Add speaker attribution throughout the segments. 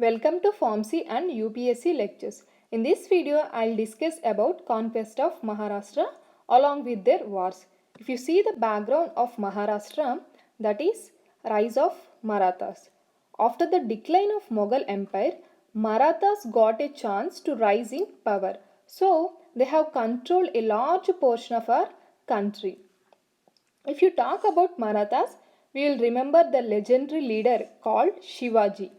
Speaker 1: Welcome to Pharmacy and UPSC lectures. In this video, I'll discuss about conquest of Maharashtra along with their wars. If you see the background of Maharashtra, that is rise of Marathas. After the decline of Mughal Empire, Marathas got a chance to rise in power. So, they have controlled a large portion of our country. If you talk about Marathas, we will remember the legendary leader called Shivaji.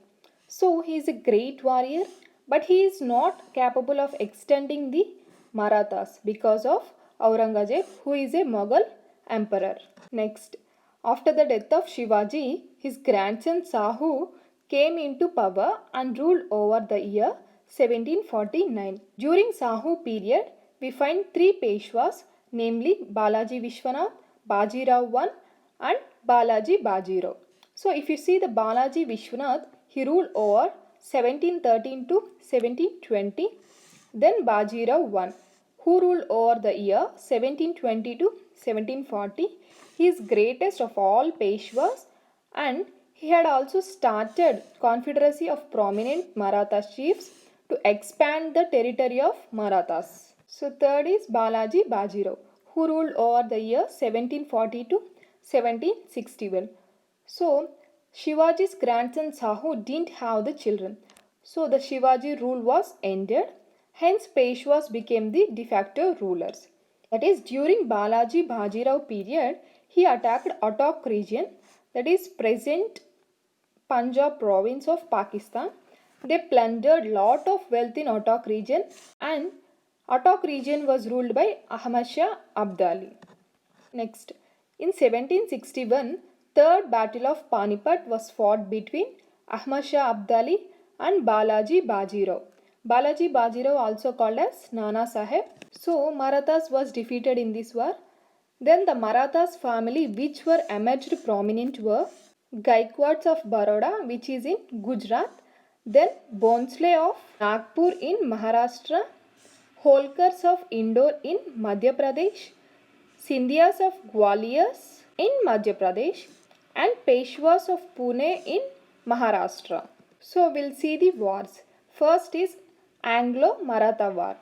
Speaker 1: So he is a great warrior, but he is not capable of extending the Marathas because of Aurangzeb, who is a Mughal emperor. Next, after the death of Shivaji, his grandson Sahu came into power and ruled over the year 1749. During Sahu period, we find three Peshwas, namely Balaji Vishwanath, Bajirao I and Balaji Bajirao. So if you see the Balaji Vishwanath, he ruled over 1713 to 1720. Then Bajirao I, who ruled over the year 1720 to 1740. He is greatest of all Peshwas and he had also started confederacy of prominent Maratha chiefs to expand the territory of Marathas. So third is Balaji Bajirao, who ruled over the year 1740 to 1761. So Shivaji's grandson Sahu didn't have the children. So the Shivaji rule was ended. Hence Peshwas became the de facto rulers. That is, during Balaji Bajirao period, he attacked Attock region, that is present Punjab province of Pakistan. They plundered lot of wealth in Attock region and Attock region was ruled by Ahmad Shah Abdali. Next, in 1761, Third Battle of Panipat was fought between Ahmad Shah Abdali and Balaji Bajirao. Balaji Bajirao, also called as Nana Sahib. So Marathas was defeated in this war. Then the Marathas family which were emerged prominent were Gaikwads of Baroda, which is in Gujarat. Then Bhonsle of Nagpur in Maharashtra. Holkars of Indore in Madhya Pradesh. Sindhyas of Gwalior in Madhya Pradesh and Peshwas of Pune in Maharashtra. So we'll see the wars. First is Anglo-Maratha War.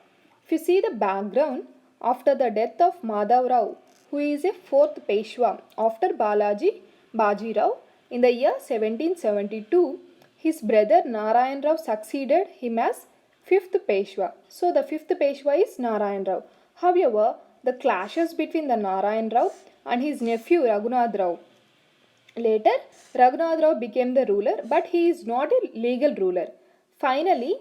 Speaker 1: If you see the background, after the death of Madhav Rao, who is a fourth Peshwa after Balaji Bajirao, in the year 1772, his brother Narayan Rao succeeded him as fifth Peshwa. So the fifth Peshwa is Narayan Rao. However, the clashes between the Narayan Rao and his nephew Raghunath Rao. Later, Raghunath Rao became the ruler, but he is not a legal ruler. Finally,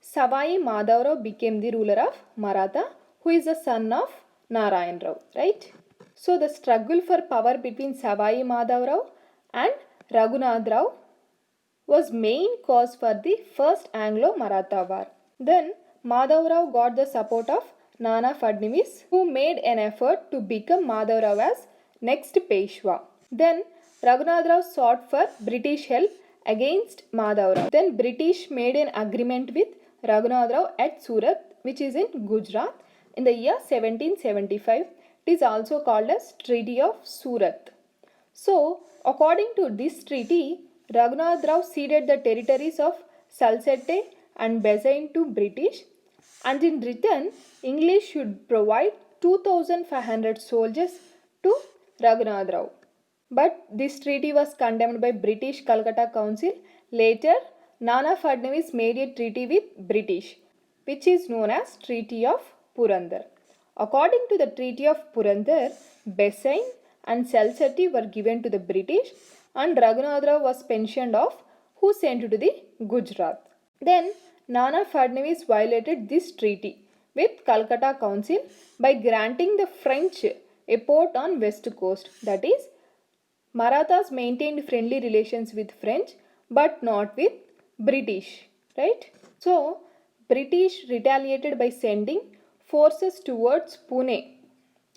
Speaker 1: Savai Madhav Rao became the ruler of Maratha, who is the son of Narayan Rao, right? So the struggle for power between Savai Madhav Rao and Raghunath Rao was main cause for the first Anglo-Maratha War. Then Madhav Rao got the support of Nana Fadnavis, who made an effort to become Madhav Rao as next Peshwa. Then Raghunath Rao sought for British help against Madhav Rao. Then British made an agreement with Raghunath Rao at Surat, which is in Gujarat, in the year 1775. It is also called as Treaty of Surat. So, according to this treaty, Raghunath Rao ceded the territories of Salsette and Bezain to British, and in return, English should provide 2,500 soldiers to Raghunath Rao. But this treaty was condemned by British Calcutta Council. Later, Nana Fadnavis made a treaty with British, which is known as Treaty of Purandar. According to the Treaty of Purandar, Besain and Salsette were given to the British and Raghunath Rao was pensioned off, who sent to the Gujarat. Then Nana Fadnavis violated this treaty with Calcutta Council by granting the French a port on west coast. That is, Marathas maintained friendly relations with French but not with British, right? So British retaliated by sending forces towards Pune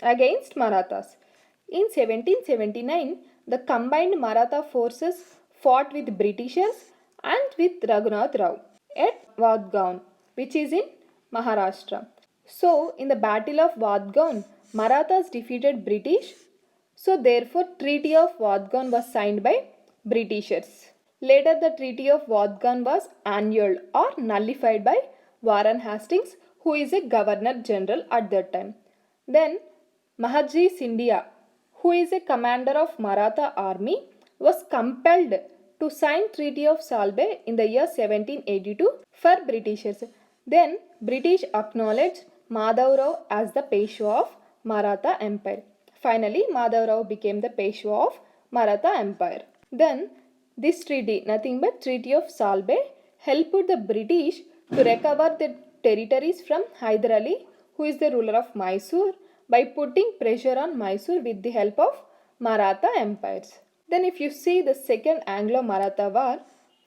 Speaker 1: against Marathas. In 1779, the combined Maratha forces fought with Britishers and with Raghunath Rao at Vadgaon, which is in Maharashtra. So, in the Battle of Vadgaon, Marathas defeated British. So, therefore, Treaty of Vadgaon was signed by Britishers. Later, the Treaty of Wadgan was annulled or nullified by Warren Hastings, who is a Governor General at that time. Then, Mahaji Scindia, who is a commander of Maratha army, was compelled to sign Treaty of Salbe in the year 1782 for Britishers. Then, British acknowledged Madhavrao as the Peshwa of Maratha Empire. Finally, Madhavrao became the Peshwa of Maratha Empire. Then, this treaty, nothing but Treaty of Salbe, helped the British to recover the territories from Hyder Ali, who is the ruler of Mysore, by putting pressure on Mysore with the help of Maratha empires. Then if you see the Second Anglo-Maratha War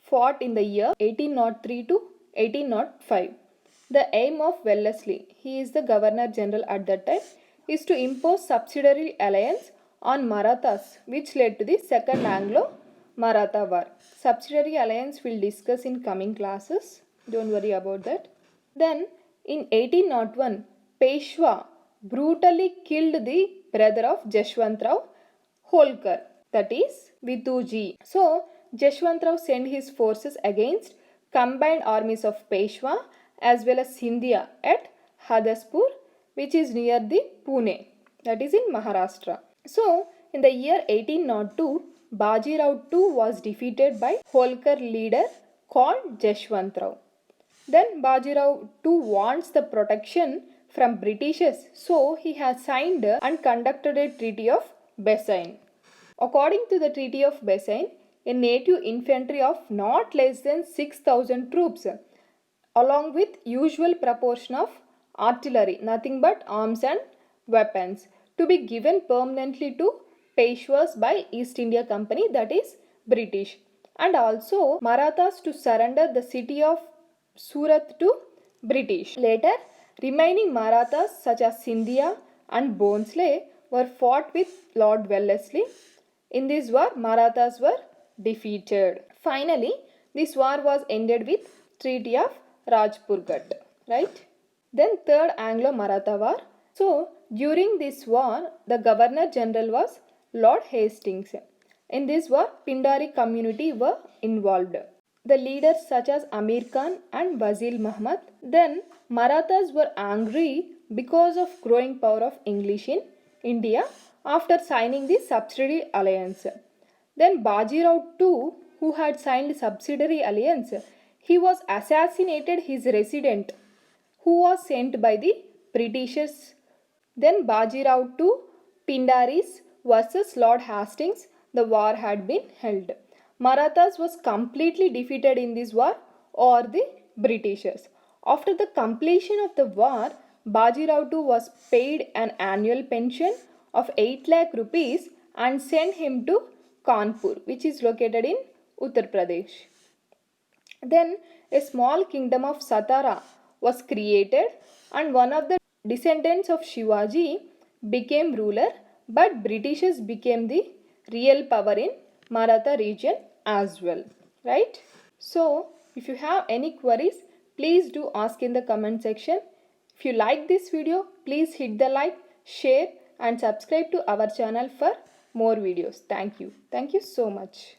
Speaker 1: fought in the year 1803 to 1805. The aim of Wellesley, he is the Governor General at that time, is to impose subsidiary alliance on Marathas, which led to the Second Anglo-Maratha War. Subsidiary alliance we'll discuss in coming classes. Don't worry about that. Then in 1801, Peshwa brutally killed the brother of Jashwantrao Holkar, that is Vituji. So Jashwantrao sent his forces against combined armies of Peshwa as well as Scindia at Hadaspur, which is near the Pune, that is in Maharashtra. So in the year 1802, Bajirao too was defeated by Holkar leader called Jashwantrao. Then Bajirao too wants the protection from Britishers, so he has signed and conducted a Treaty of Bassein. According to the Treaty of Bassein, a native infantry of not less than 6,000 troops, along with usual proportion of artillery, nothing but arms and weapons, to be given permanently to Peshwas by East India Company, that is British, and also Marathas to surrender the city of Surat to British. Later, remaining Marathas such as Scindia and Bhonsle were fought with Lord Wellesley. In this war, Marathas were defeated. Finally, this war was ended with Treaty of Rajpurgat, right? Then Third Anglo-Maratha War. So, during this war, the Governor General was Lord Hastings. In this war, Pindari community were involved. The leaders such as Amir Khan and Wazir Muhammad. Then Marathas were angry because of growing power of English in India after signing the subsidiary alliance. Then Bajirao too, who had signed subsidiary alliance, he was assassinated his resident, who was sent by the Britishers. Then Bajirao too, Pindaris versus Lord Hastings, the war had been held. Marathas was completely defeated in this war or the Britishers. After the completion of the war, Bajirao too was paid an annual pension of 8 lakh rupees and sent him to Kanpur, which is located in Uttar Pradesh. Then a small kingdom of Satara was created and one of the descendants of Shivaji became ruler, but Britishers became the real power in Maratha region as well, right? So if you have any queries, please do ask in the comment section. If you like this video, please hit the like, share and subscribe to our channel for more videos. Thank you. Thank you so much.